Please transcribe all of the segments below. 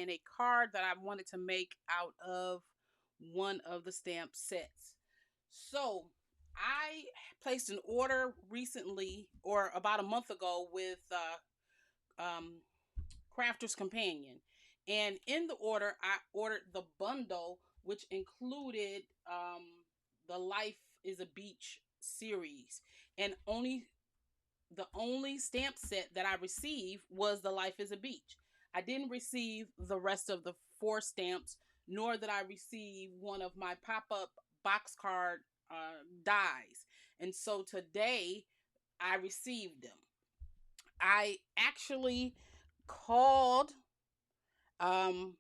and a card that I wanted to make out of one of the stamp sets. So I placed an order recently, or about a month ago, with Crafter's Companion. And in the order, I ordered the bundle, which included the Life is a Beach series. And the only stamp set that I received was the Life is a Beach. I didn't receive the rest of the four stamps, nor did I receive one of my pop up box card dies. And so today I received them. I actually called um,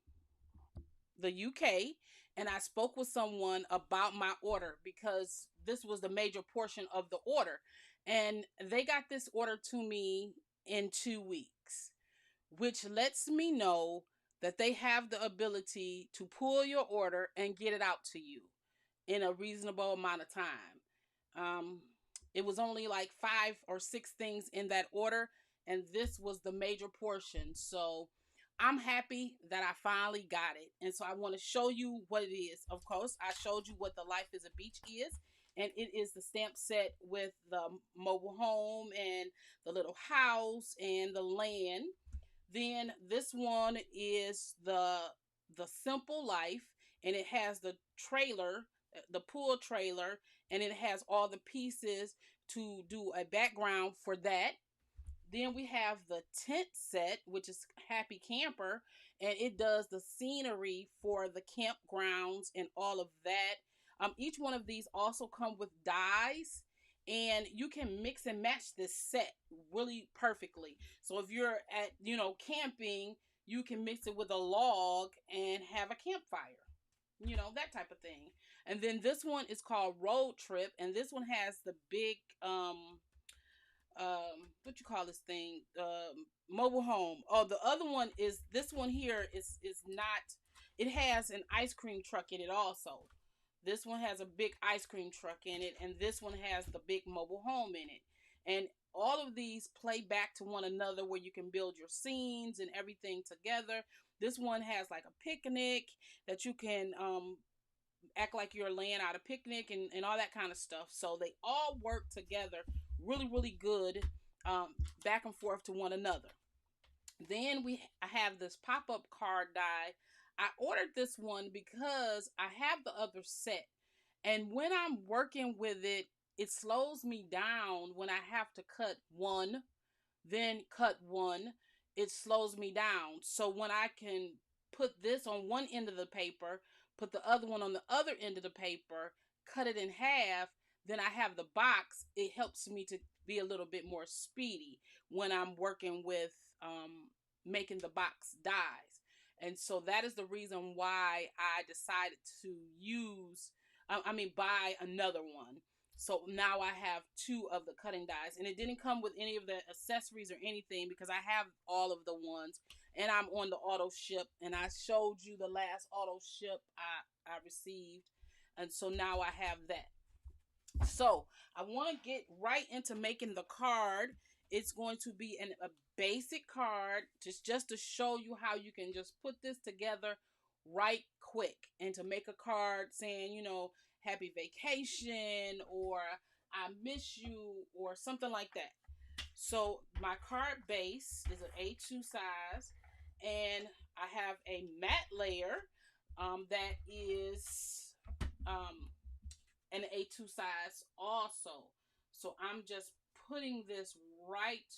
the UK and I spoke with someone about my order because this was the major portion of the order. And they got this order to me in 2 weeks, which lets me know that they have the ability to pull your order and get it out to you in a reasonable amount of time. Um, it was only like 5 or 6 things in that order, and this was the major portion. So I'm happy that I finally got it. And so I want to show you what it is. Of course, I showed you what the Life is a Beach is. And it is the stamp set with the mobile home and the little house and the land. Then this one is the Simple Life, and it has the trailer, the pool trailer, and it has all the pieces to do a background for that. Then we have the tent set, which is Happy Camper, and it does the scenery for the campgrounds and all of that. Each one of these also come with dies, and you can mix and match this set really perfectly. So if you're at, camping, you can mix it with a log and have a campfire, that type of thing. And then this one is called Road Trip, and this one has the big what you call this thing, mobile home. Oh, the other one is this one here is not, it has an ice cream truck in it also. This one has a big ice cream truck in it, and this one has the big mobile home in it. And all of these play back to one another where you can build your scenes and everything together. This one has like a picnic that you can act like you're laying out a picnic and all that kind of stuff. So they all work together really, really good, back and forth to one another. Then I have this pop-up card die. I ordered this one because I have the other set. And when I'm working with it, it slows me down when I have to cut one, then cut one. It slows me down. So when I can put this on one end of the paper, put the other one on the other end of the paper, cut it in half, then I have the box. It helps me to be a little bit more speedy when I'm working with making the box dies. And so that is the reason why I decided to buy another one. So now I have two of the cutting dies, and it didn't come with any of the accessories or anything because I have all of the ones, and I'm on the auto ship, and I showed you the last auto ship I received, and so now I have that. So I want to get right into making the card. It's going to be a basic card, just to show you how you can just put this together right quick, and to make a card saying, happy vacation, or I miss you, or something like that. So my card base is an A2 size, and I have a matte layer that is an A2 size also. So I'm just putting this right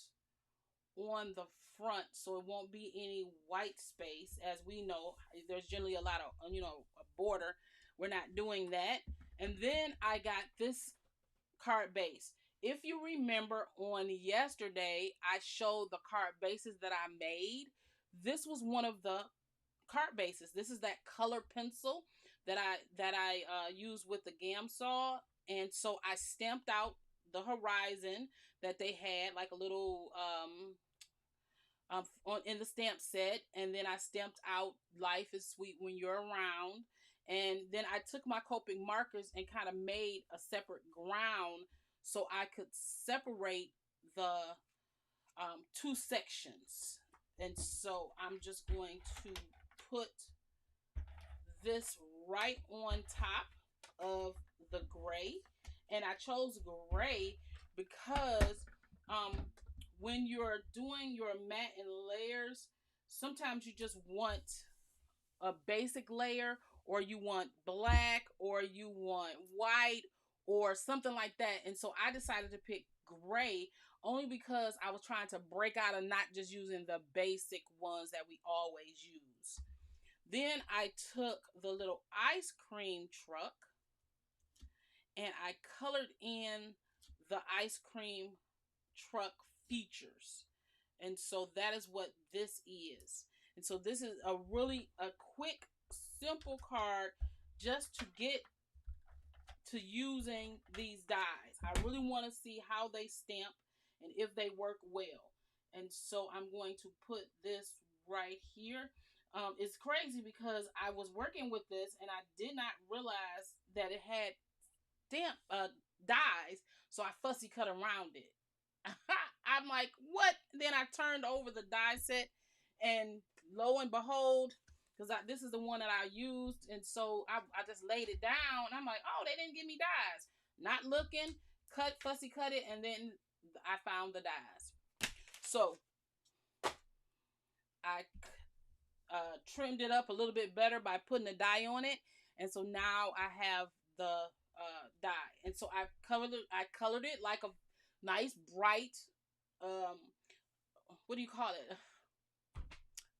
on the front so it won't be any white space. As we know, there's generally a lot of, a border. We're not doing that. And then I got this card base. If you remember on yesterday, I showed the card bases that I made. This was one of the card bases. This is that color pencil that I used with the gam saw, and so I stamped out the horizon that they had, like a little in the stamp set, and then I stamped out "Life is sweet when you're around," and then I took my Copic markers and kind of made a separate ground so I could separate the two sections. And so I'm just going to put this right on top of the gray. And I chose gray because um, when you're doing your matte and layers, sometimes you just want a basic layer, or you want black, or you want white, or something like that. And so I decided to pick gray only because I was trying to break out of not just using the basic ones that we always use. Then I took the little ice cream truck and I colored in the ice cream truck features. And so that is what this is. And so this is a quick, simple card just to get to using these dies. I really want to see how they stamp and if they work well. And so I'm going to put this right here. It's crazy because I was working with this and I did not realize that it had stamp dies, so I fussy cut around it. I'm like, what? Then I turned over the die set, and lo and behold, because this is the one that I used, and so I just laid it down. And I'm like, oh, they didn't give me dies. Not looking, fussy cut it, and then I found the dies. So I trimmed it up a little bit better by putting a die on it, and so now I have the die. And so I colored it like a nice bright what do you call it,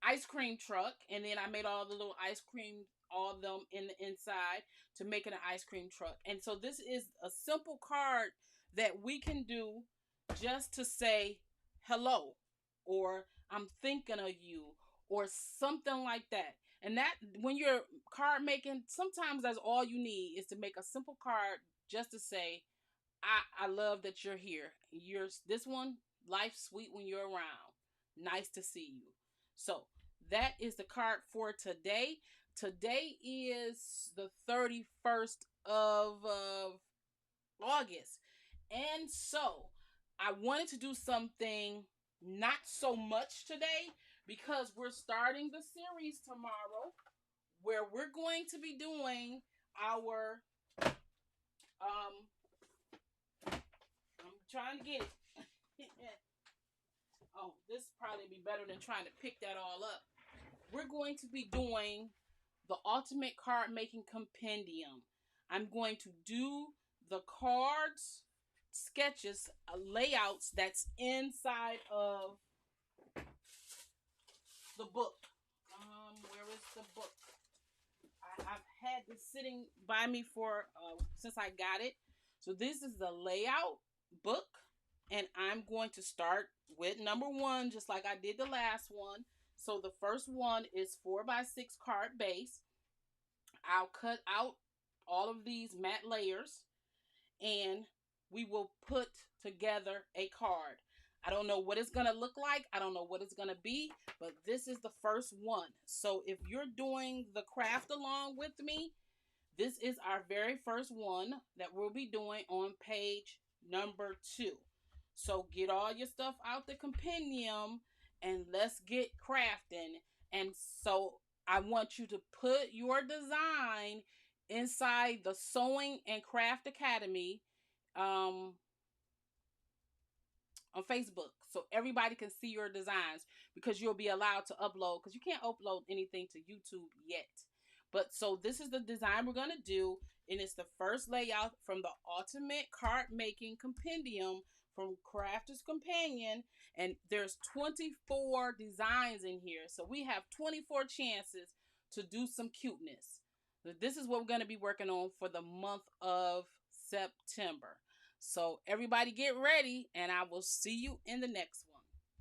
ice cream truck. And then I made all the little ice cream, all of them in the inside, to make it an ice cream truck. And so this is a simple card that we can do just to say hello, or I'm thinking of you, or something like that. And that, when you're card making, sometimes that's all you need, is to make a simple card just to say, I love that you're here. This one, life's sweet when you're around. Nice to see you. So that is the card for today. Today is the 31st of August. And so I wanted to do something not so much today, because we're starting the series tomorrow where we're going to be doing our I'm trying to get it. Oh, this probably be better than trying to pick that all up. We're going to be doing the Ultimate Card Making Compendium. I'm going to do the cards, sketches, layouts that's inside of the book. Where is the book? I've had this sitting by me for since I got it. So this is the layout book, and I'm going to start with number 1, just like I did the last one. So the first one is 4x6 card base. I'll cut out all of these matte layers, and we will put together a card. I don't know what it's going to look like. I don't know what it's going to be, but this is the first one. So if you're doing the craft along with me, this is our very first one that we'll be doing on page number 2. So get all your stuff out the compendium and let's get crafting. And so I want you to put your design inside the Sewing and Craft Academy on Facebook, so everybody can see your designs, because you'll be allowed to upload, because you can't upload anything to YouTube yet. But so this is the design we're going to do, and it's the first layout from the Ultimate Card Making Compendium from Crafter's Companion, and there's 24 designs in here, so we have 24 chances to do some cuteness. This is what we're going to be working on for the month of September. So everybody get ready, and I will see you in the next one.